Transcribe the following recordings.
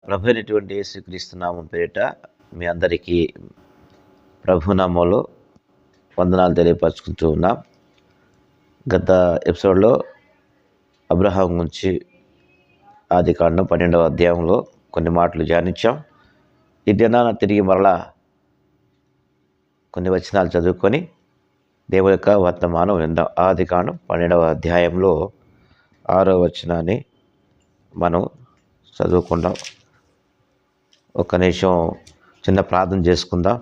ప్రభు అయినటువంటి యేసుక్రీస్తు నామం పేరిట మీ అందరికీ ప్రభునామంలో వందనాలు తెలియపరచుకుంటూ ఉన్నాం. గత ఎపిసోడ్లో అబ్రహాం గురించి ఆదికాండం 12వ అధ్యాయంలో కొన్ని మాటలు ధ్యానించాం. ఈ దినాన తిరిగి మరలా కొన్ని వచనాలు చదువుకొని దేవుని యొక్క వర్తమానం విందాం. ఆదికాండం 12వ అధ్యాయంలో 6వ వచనాన్ని మనం చదువుకుందాం. ఒక్క నిమిషం చిన్న ప్రార్థన చేసుకుందాం.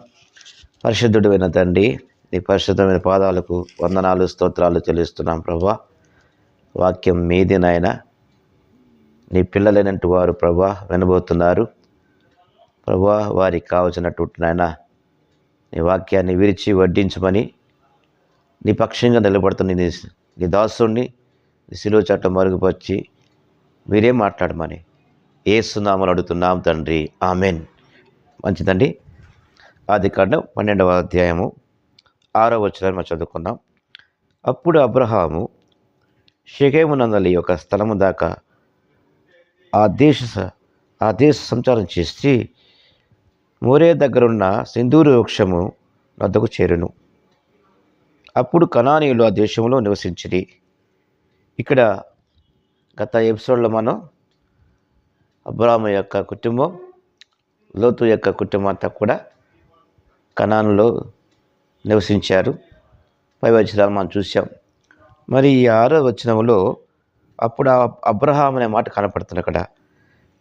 పరిశుద్ధుడైన తండ్రి, నీ పరిశుద్ధమైన పాదాలకు వందనాలు స్తోత్రాలు చెల్లిస్తున్నాం ప్రభువా. వాక్యం మీది నాయన, నీ పిల్లలైనట్టు వారు ప్రభువా వినబోతున్నారు ప్రభువా. వారికి కావలసినటువంటి నాయన నీ వాక్యాన్ని విరిచి వడ్డించమని నీ పక్షంగా నిలబడుతున్న నీ దాసుడిని నీ శిలువ చట్టం మరుగుపరిచి మీరే మాట్లాడమని యేసు నామములో అడుగుతున్నాం తండ్రి, ఆమెన్. మంచిదండి. ఆదికాండం 12వ అధ్యాయము 6వ వచనాన్ని మనం చదువుకుందాం. అప్పుడు అబ్రహాము షెకెమునందలి ఒక స్థలము దాకా ఆ దేశ సంచారం చేసి మోరే దగ్గరున్న సింధూరు వృక్షము వద్దకు చేరును. అప్పుడు కనానీయులు ఆ దేశంలో నివసించిరి. ఇక్కడ గత ఎపిసోడ్లో మనం అబ్రాహాము యొక్క కుటుంబం, లోతు యొక్క కుటుంబం అంతా కూడా కనానులో నివసించారు. పై వచనాలు మనం చూసాం. మరి ఈ 6వ వచనంలో అప్పుడు అబ్రహాం అనే మాట కనపడుతుంది. అక్కడ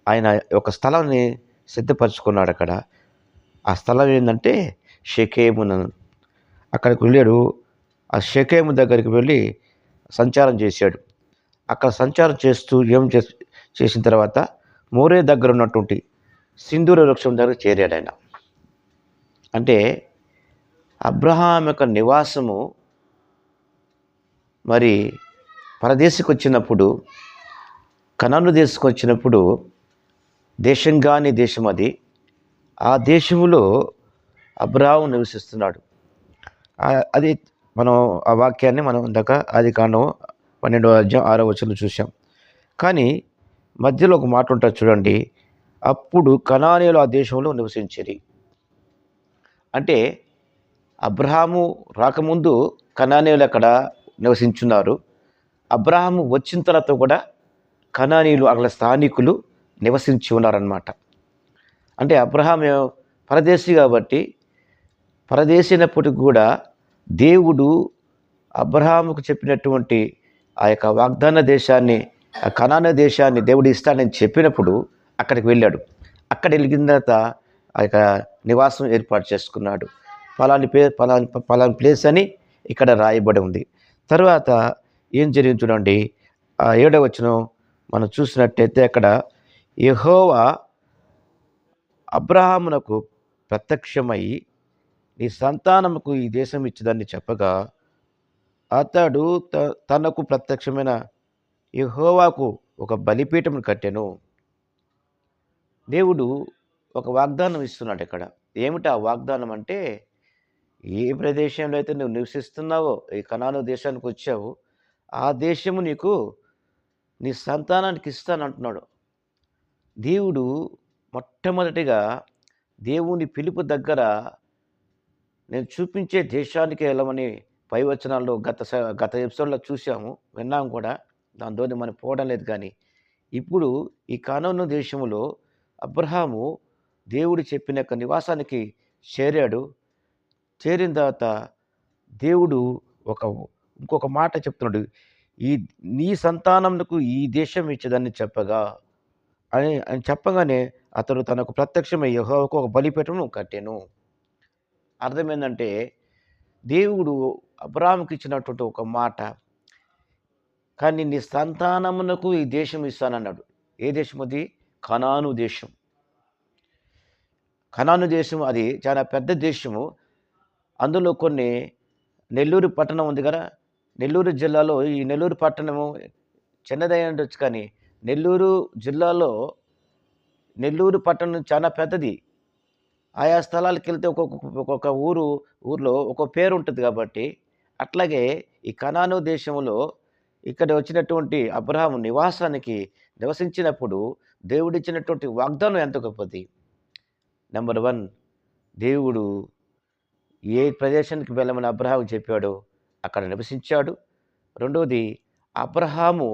ఆయన ఒక స్థలాన్ని సిద్ధపరచుకున్నాడు. అక్కడ ఆ స్థలం ఏంటంటే షెకెమును. అక్కడికి వెళ్ళాడు. ఆ షెకెము దగ్గరికి వెళ్ళి సంచారం చేశాడు. అక్కడ సంచారం చేస్తూ చేసిన తర్వాత మోరే దగ్గర ఉన్నటువంటి సింధూర వృక్షం దగ్గర చేరాడు ఆయన. అంటే అబ్రహాం యొక్క నివాసము మరి పరదేశకు వచ్చినప్పుడు, కనాను దేశకు వచ్చినప్పుడు దేశం కాని దేశం అది. ఆ దేశంలో అబ్రహాం నివసిస్తున్నాడు. అది మనం ఆ వాక్యాన్ని మనం ఇందాక ఆదికాండం 12వ అధ్యాయం 6వ వచనంలో చూసాం. కానీ మధ్యలో ఒక మాట ఉంటుంది చూడండి. అప్పుడు కనానీయులు ఆ దేశంలో నివసించిరి. అంటే అబ్రహాము రాకముందు కనానీయులు అక్కడ నివసించున్నారు. అబ్రహాము వచ్చిన తర్వాత కూడా కనానీయులు అక్కడ స్థానికులు నివసించి ఉన్నారన్నమాట. అంటే అబ్రహాం పరదేశి కాబట్టి, పరదేశినప్పటికి కూడా దేవుడు అబ్రహాముకు చెప్పినటువంటి ఆ యొక్క వాగ్దాన దేశాన్ని, ఆ కనాను దేశాన్ని దేవుడు ఇస్తానని చెప్పినప్పుడు అక్కడికి వెళ్ళాడు. అక్కడ వెళ్ళిన తర్వాత ఆ యొక్క నివాసం ఏర్పాటు చేసుకున్నాడు. పలాని ప్లేస్ అని ఇక్కడ రాయబడి ఉంది. తర్వాత ఏం జరిగింది చూడండి. ఆ 7వ వచనం మనం చూసినట్టయితే అక్కడ యెహోవా అబ్రహామునకు ప్రత్యక్షమై నీ సంతానముకు ఈ దేశం ఇచ్చేదాన్ని చెప్పగా, అతడు తనకు ప్రత్యక్షమైన యెహోవాకు ఒక బలిపీఠమును కట్టెను. దేవుడు ఒక వాగ్దానం ఇస్తున్నాడు ఇక్కడ. ఏమిటి ఆ వాగ్దానం అంటే, ఏ ప్రదేశంలో అయితే నువ్వు నివసిస్తున్నావో, ఈ కనాను దేశానికి వచ్చావు, ఆ దేశము నీకు నీ సంతానానికి ఇస్తానంటున్నాడు. దేవుడు మొట్టమొదటిగా దేవుని పిలుపు దగ్గర నేను చూపించే దేశానికి వెళ్ళమని పై వచనాల్లో గత ఎపిసోడ్లో చూసాము, విన్నాము కూడా. దానితోని మనం పోవడం లేదు. కానీ ఇప్పుడు ఈ కనాను దేశంలో అబ్రహాము దేవుడు చెప్పిన యొక్క నివాసానికి చేరాడు. చేరిన తర్వాత దేవుడు ఇంకొక మాట చెప్తున్నాడు. నీ సంతానమునకు ఈ దేశం ఇచ్చేదాన్ని చెప్పగా అని చెప్పగానే అతడు తనకు ప్రత్యక్షమై యెహోవాకు ఒక బలిపీఠమును కట్టెను. అర్థం ఏంటంటే, దేవుడు అబ్రహాముకి ఇచ్చినటువంటి ఒక మాట, కానీ నీ సంతానమునకు ఈ దేశం ఇస్తానన్నాడు. ఏ దేశం అది? కనాను దేశం. కనాను దేశం అది చాలా పెద్ద దేశము. అందులో కొన్ని నెల్లూరు పట్టణం ఉంది కదా, నెల్లూరు జిల్లాలో ఈ నెల్లూరు పట్టణము చిన్నదై ఉండొచ్చు, కానీ నెల్లూరు జిల్లాలో నెల్లూరు పట్టణం చాలా పెద్దది. ఆయా స్థలాలకు వెళ్తే ఒక్కొక్క ఊర్లో ఒక్కొక్క పేరు ఉంటుంది కాబట్టి, అట్లాగే ఈ కనాను దేశంలో ఇక్కడ వచ్చినటువంటి అబ్రహాము నివాసానికి నివసించినప్పుడు దేవుడిచ్చినటువంటి వాగ్దానం ఎంత గొప్పది. నెంబర్ 1, దేవుడు ఏ ప్రదేశానికి వెళ్ళమని అబ్రహాము చెప్పాడో అక్కడ నివసించాడు. రెండవది, అబ్రహాము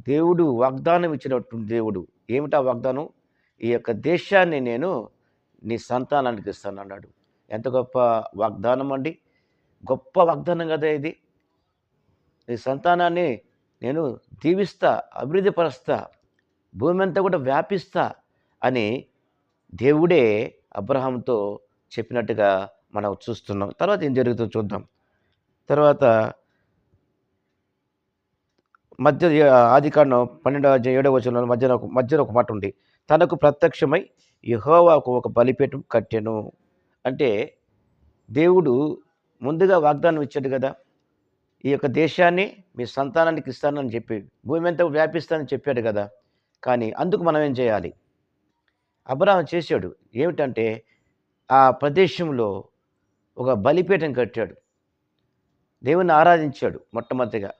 దేవుడు వాగ్దానం ఇచ్చినటువంటి దేవుడు. ఏమిటా వాగ్దానం? ఈ యొక్క దేశాన్ని నేను నీ సంతానానికి ఇస్తానన్నాడు. ఎంత గొప్ప వాగ్దానం అండి! గొప్ప వాగ్దానం కదా ఇది. నీ సంతానాన్ని నేను దీవిస్తా, అభివృద్ధి పరుస్తా, భూమి అంతా కూడా వ్యాపిస్తా అని దేవుడే అబ్రహాంతో చెప్పినట్టుగా మనం చూస్తున్నాం. తర్వాత ఏం జరుగుతుందో చూద్దాం. తర్వాత ఆదికాండం 12:7 మధ్యలో ఒక మాట ఉంది. తనకు ప్రత్యక్షమై యెహోవాకు ఒక బలిపీఠం కట్టెను. అంటే దేవుడు ముందుగా వాగ్దానం ఇచ్చాడు కదా, ఈ యొక్క దేశాన్ని మీ సంతానానికి ఇస్తానని చెప్పి, భూమి అంతా వ్యాపిస్తానని చెప్పాడు కదా. కానీ అందుకు మనం ఏం చేయాలి? అబ్రహాము చేశాడు. ఏమిటంటే ఆ ప్రదేశంలో ఒక బలిపీఠం కట్టాడు. దేవుని ఆరాధించాడు మొట్టమొదటిగా.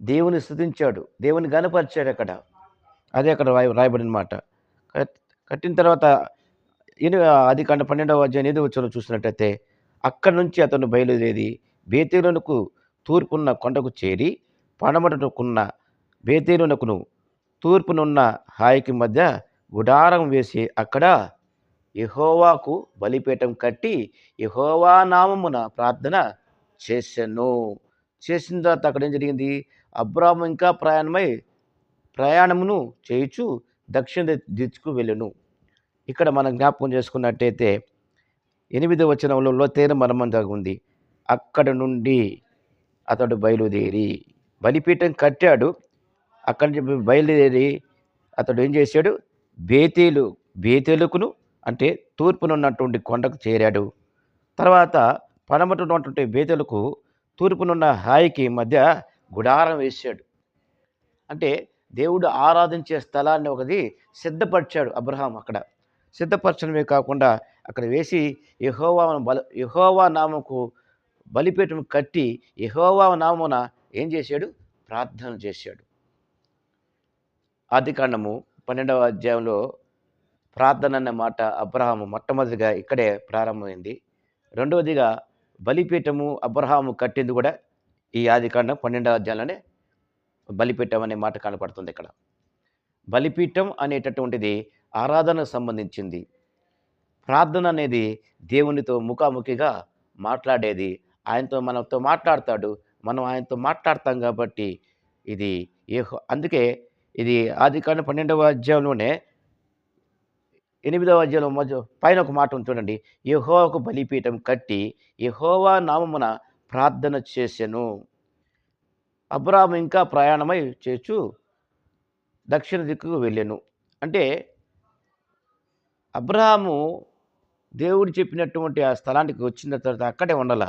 దేవుని స్తుతించాడు. దేవుని ఘనపరిచాడు అక్కడ. అదే అక్కడ రాయబడిన మాట. కట్టిన తర్వాత ఆదికాండం 12:8 చూసినట్టయితే, అక్కడి నుంచి అతను బయలుదేరి బేతేలునకు తూర్పున్న కొండకు చేరి, పడమటకున్న బేతేలునకును తూర్పునున్న హాయికి మధ్య గుడారం వేసి అక్కడ యెహోవాకు బలిపీఠం కట్టి యెహోవా నామమున ప్రార్థన చేసెను. చేసిన తర్వాత అక్కడ ఏం జరిగింది? అబ్రాహాము ఇంకా ప్రయాణమును చేయుచు దక్షిణ దిక్కుకు వెళ్ళెను. ఇక్కడ మనం జ్ఞాపకం చేసుకున్నట్టయితే 8వ వచనంలో లోతైన మర్మం ఉంది. అక్కడ నుండి అతడు బయలుదేరి బలిపీఠం కట్టాడు. అక్కడి నుంచి బయలుదేరి అతడు ఏం చేశాడు? బేతేలుకును అంటే తూర్పునున్నటువంటి కొండకు చేరాడు. తర్వాత పడమట ఉన్నటువంటి బేతేలుకు తూర్పునున్న హాయికి మధ్య గుడారం వేశాడు. అంటే దేవుడు ఆరాధించే స్థలాన్ని ఒకటి సిద్ధపరిచాడు అబ్రహాం. అక్కడ సిద్ధపరచడమే కాకుండా అక్కడ వేసి యెహోవా నామముకు బలిపీఠం కట్టి యెహోవా నామమున ఏం చేశాడు? ప్రార్థన చేశాడు. ఆదికాండము 12వ అధ్యాయంలో ప్రార్థన అన్న మాట అబ్రహాము మొట్టమొదటిగా ఇక్కడే ప్రారంభమైంది. రెండవదిగా బలిపీఠము అబ్రహాము కట్టింది కూడా ఈ ఆదికాండం 12వ అధ్యాయంలోనే బలిపీఠం అనే మాట కనపడుతుంది ఇక్కడ. బలిపీఠం అనేటటువంటిది ఆరాధనకు సంబంధించింది. ప్రార్థన అనేది దేవునితో ముఖాముఖిగా మాట్లాడేది. ఆయనతో మనతో మాట్లాడతాడు, మనం ఆయనతో మాట్లాడతాం కాబట్టి ఇది అందుకే ఇది ఆదికాండం 12వ అధ్యాయంలోనే 8వ అధ్యాయంలో పైన ఒక మాట ఉంది చూడండి. యెహోవాకు బలిపీఠం కట్టి యెహోవా నామమున ప్రార్థన చేసెను. అబ్రాహాము ఇంకా ప్రయాణమై చేచు దక్షిణ దిక్కుకు వెళ్ళెను. అంటే అబ్రాహాము దేవుడు చెప్పినటువంటి ఆ స్థలానికి వచ్చిన తర్వాత అక్కడే ఉండాల.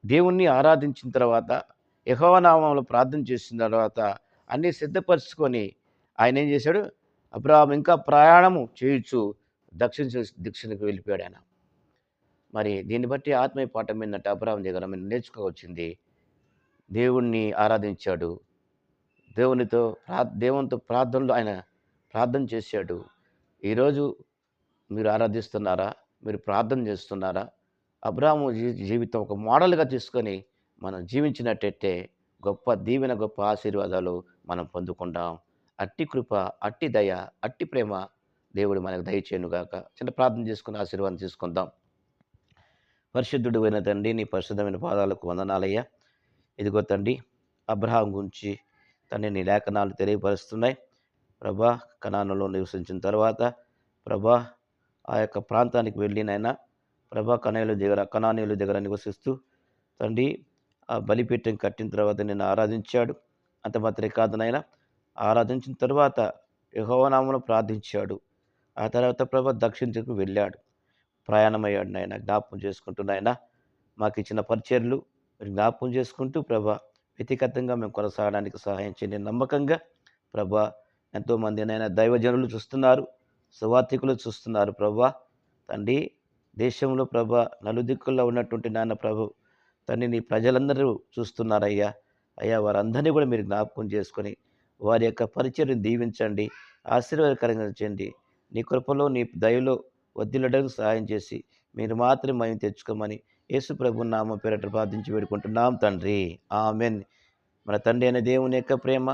దేవుణ్ణి ఆరాధించిన తర్వాత యెహోవా నామములో ప్రార్థన చేసిన తర్వాత అన్నీ సిద్ధపరచుకొని ఆయన ఏం చేశాడు? అబ్రాహాము ఇంకా ప్రయాణము చేయొచ్చు దక్షిణకు వెళ్ళిపోయాడు ఆయన. మరి దీన్ని బట్టి ఆత్మీయ పాఠం ఏంటంటే అబ్రాహాము దగ్గర మనం నేర్చుకోవచ్చింది, దేవుణ్ణి ఆరాధించాడు. దేవునితో ప్రార్థనలో ఆయన ప్రార్థన చేశాడు. ఈరోజు మీరు ఆరాధిస్తున్నారా? మీరు ప్రార్థన చేస్తున్నారా? అబ్రాహాము జీవితం ఒక మోడల్గా తీసుకొని మనం జీవించినట్టయితే గొప్ప దీవెన, గొప్ప ఆశీర్వాదాలు మనం పొందుకుంటాం. అట్టి కృప, అట్టి దయ, అట్టి ప్రేమ దేవుడు మనకు దయచేయునుగాక. చిన్న ప్రార్థన చేసుకుని ఆశీర్వాదం తీసుకుందాం. పరిశుద్ధుడు అయిన తండ్రి, నీ పరిశుద్ధమైన పాదాలకు వందనాలయ్యా. ఇదిగో తండ్రి, అబ్రహాం గురించి తండ్రి నీ లేఖనాలు తెలియపరుస్తున్నాయి. ప్రభా, కనానులో నివసించిన తర్వాత ప్రభా ఆ యొక్క ప్రాంతానికి వెళ్ళినైనా ప్రభా కనానీయుల దగ్గర నివసిస్తూ తండ్రి ఆ బలిపీఠం కట్టిన తర్వాత నిన్ను ఆరాధించాడు. అంత మాత్రమే కాదు నాయన, ఆరాధించిన తర్వాత యెహోవా నామములో ప్రార్థించాడు. ఆ తర్వాత ప్రభా దక్షిణకు వెళ్ళాడు, ప్రయాణమయ్యాడు. నాయన జ్ఞాపకం చేసుకుంటూ నాయన మాకు ఇచ్చిన పరిచర్లు జ్ఞాపకం చేసుకుంటూ ప్రభా వ్యక్తిగతంగా మేము కొనసాగడానికి సహాయం చేయండి. నమ్మకంగా ప్రభా ఎంతోమంది నాయన దైవజనులు చూస్తున్నారు, సువార్థికులు చూస్తున్నారు ప్రభా. తండ్రి దేశంలో ప్రభా నలుదిక్కుల్లో ఉన్నటువంటి నాన్న ప్రభు తండ్రి నీ ప్రజలందరూ చూస్తున్నారయ్యా. అయ్యా వారందరినీ కూడా మీరు జ్ఞాపకం చేసుకొని వారి యొక్క పరిచర్యను దీవించండి, ఆశీర్వాదకరంగా ఉంచండి. నీ కృపలో, నీ దయలో వర్ధిల్లడానికి సహాయం చేసి మీరు మాత్రమే మహిమ తెచ్చుకోమని యేసు ప్రభువు నామం పేరట ప్రార్థించి వేడుకుంటున్నాం తండ్రి. ఆమేన్. మన తండ్రి అయిన దేవుని యొక్క ప్రేమ,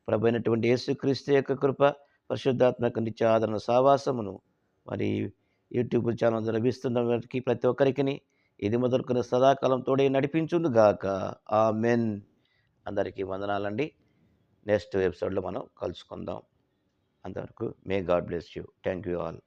ప్రభు అయినటువంటి యేసుక్రీస్తు యొక్క కృప, పరిశుద్ధాత్మ యొక్క నిత్య ఆదరణ సహవాసమును మరి యూట్యూబ్ ఛానల్ ద్వారా లభిస్తున్న వారికి ప్రతి ఒక్కరికిని ఇది మొదలుకొని సదాకాలం తోడే నడిపించునుగాక. ఆమేన్. అందరికీ వందనాలండి. నెక్స్ట్ ఎపిసోడ్‌లో మనం కలుసుకుందాం. అంతవరకు may God bless you. Thank you all.